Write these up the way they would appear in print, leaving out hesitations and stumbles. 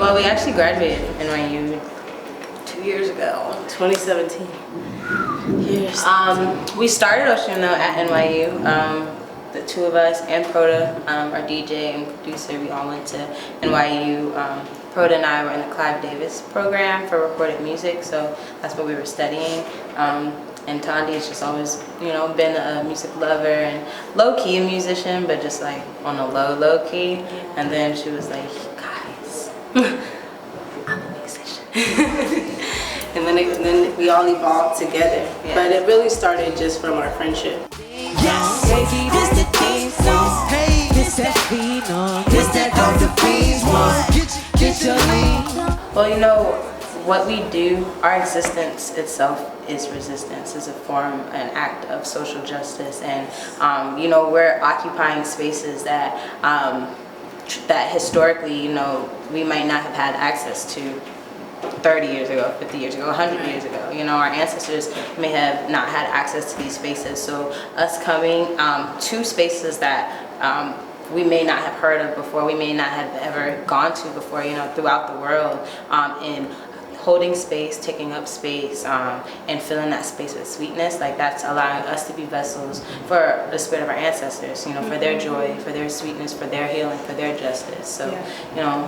Well, we actually graduated from NYU 2 years ago. 2017. Years. We started OSHUN though at NYU. The two of us and Proda, our DJ and producer, we all went to NYU. Proda and I were in the Clive Davis program for recorded music, so that's what we were studying. And Thandiwe has just always, you know, been a music lover and low-key a musician, but just like on a low-key. And then she was like, guys, I'm a musician. And then we all evolved together. Yeah. But it really started just from our friendship. Yes, baby, this the theme song. Hey, this that phenom. This that dope the fiends want. Get your lean. Well, you know, what we do, our existence itself is resistance, is a form, an act of social justice. And, you know, we're occupying spaces that, that historically, you know, we might not have had access to 30 years ago, 50 years ago, 100 years ago. You know, our ancestors may have not had access to these spaces. So us coming to spaces that we may not have heard of before, we may not have ever gone to before, you know, throughout the world, in holding space, taking up space, and filling that space with sweetness, like that's allowing us to be vessels for the spirit of our ancestors, you know, for their joy, for their sweetness, for their healing, for their justice. So, you know,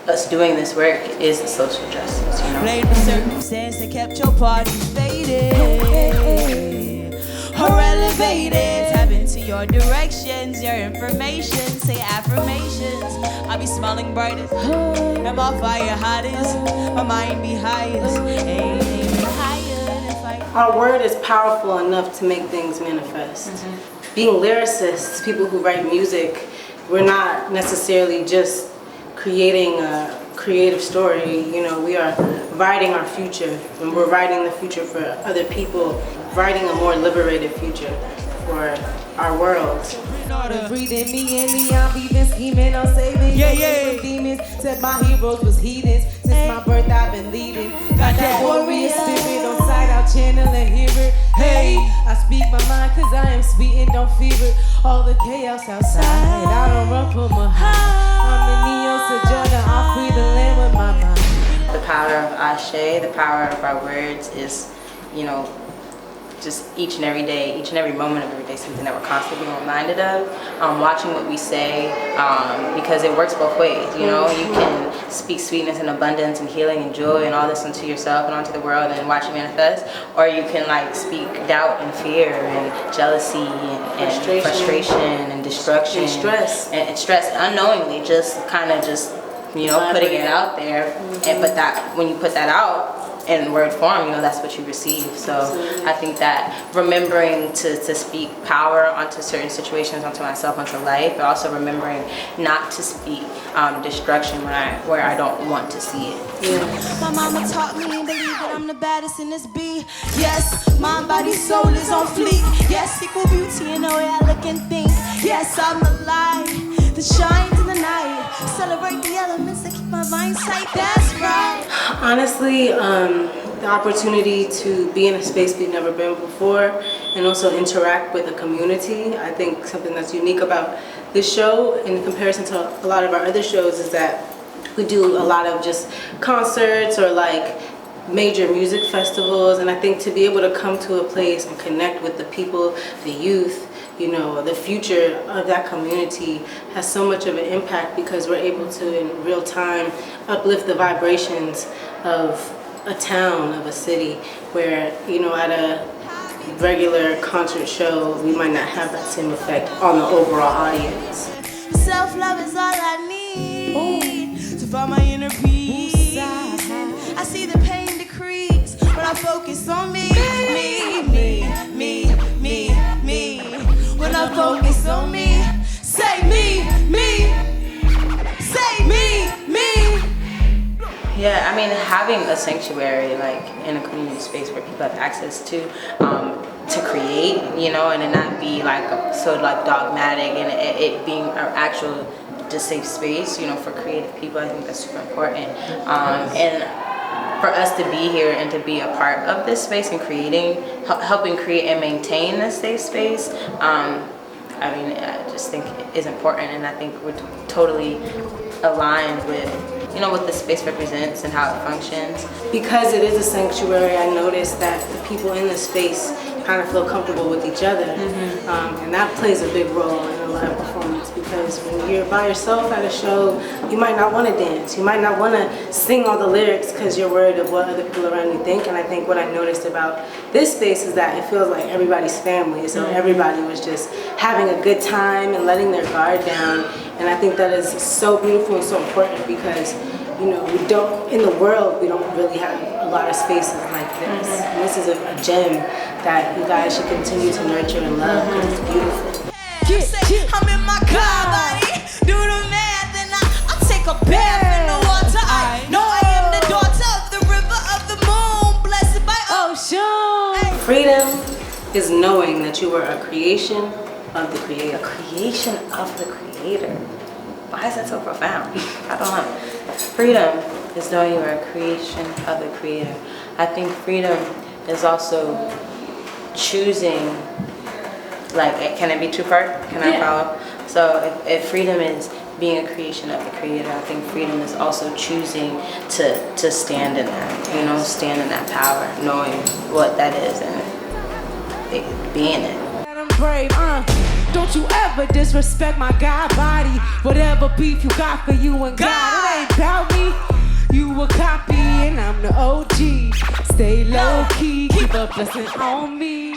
us doing this work is a social justice, you know. Played with circumstance that kept your party faded or elevated. Tap into your directions, your information, say affirmations. I be smiling brightest, and my fire hottest, my mind be highest, aiming higher than fire. Our word is powerful enough to make things manifest. Being lyricists, people who write music, we're not necessarily just creating a creative story, you know, we are writing our future, and we're writing the future for other people, writing a more liberated future for our world. Breathing me and Niambi, been scheming on saving from demons. Said my heroes was heathens. Since my birth I've been leading. Got that warrior spirit on sight, I'll channel and hear it. Hey, I speak my mind cause I am sweet and don't fear it. All the chaos outside, I don't run for my high. I'm the Neo Sojourner, I free the land with my mind. The power of Ashe, the power of our words is, you know, just each and every day, each and every moment of every day, something that we're constantly being reminded of. Watching what we say, because it works both ways, you know. You can speak sweetness and abundance and healing and joy and all this into yourself and onto the world and watch it manifest, or you can like speak doubt and fear and jealousy and frustration and destruction and stress unknowingly, just kind of just, you know, putting it out there. And but that when you put that out in word form, you know, that's what you receive. So I think that remembering to speak power onto certain situations, onto myself, onto life, but also remembering not to speak destruction where I don't want to see it. My mama taught me and believe that I'm the baddest in this beat. Yes, mind, body, soul is on fleek. Yes, equal beauty in the way I look and think. Yes, I'm the light that shines in the night. Celebrate the elements that keep my mind tight. That's right. Honestly, the opportunity to be in a space we've never been before and also interact with a community. I think something that's unique about this show in comparison to a lot of our other shows is that we do a lot of just concerts or like major music festivals, and I think to be able to come to a place and connect with the people, the youth, you know, the future of that community has so much of an impact because we're able to in real time uplift the vibrations of a town, of a city, where, you know, at a regular concert show we might not have that same effect on the overall audience. Self-love is all I need to find my inner peace. I see the pain decrease when I focus on me. When I focus on me, say me, say me. Yeah, I mean, having a sanctuary, like in a community space where people have access to create, you know, and it not be like so like dogmatic, and it being an actual just safe space, you know, for creative people. I think that's super important. And for us to be here and to be a part of this space and helping create and maintain this safe space, I mean, I just think is important, and I think we're totally aligned with you know, what the space represents and how it functions. Because it is a sanctuary, I noticed that the people in the space kind of feel comfortable with each other. And that plays a big role in a live performance, because when you're by yourself at a show, you might not want to dance. You might not want to sing all the lyrics because you're worried of what other people around you think. And I think what I noticed about this space is that it feels like everybody's family. So everybody was just having a good time and letting their guard down. And I think that is so beautiful and so important, because you know, we don't, in the world, we don't really have a lot of spaces like this. And this is a gem that you guys should continue to nurture and love, because it's beautiful. I'm in my car, buddy. Do the math and I'll take a bath in the water. I know I am the daughter of the river of the moon, blessed by OSHUN. Freedom is knowing that you are a creation of the Creator. A creation of the Creator. Why is that so profound? I don't know. Freedom is knowing you are a creation of the Creator. I think freedom is also choosing, like, can it be two-part? Can I follow? So if freedom is being a creation of the Creator, I think freedom is also choosing to stand in that, you know, stand in that power, knowing what that is and being it. I'm brave, Don't you ever disrespect my God body. Whatever beef you got for you and God, it ain't about me. You a copy and I'm the OG. Stay low key, keep a blessing on me.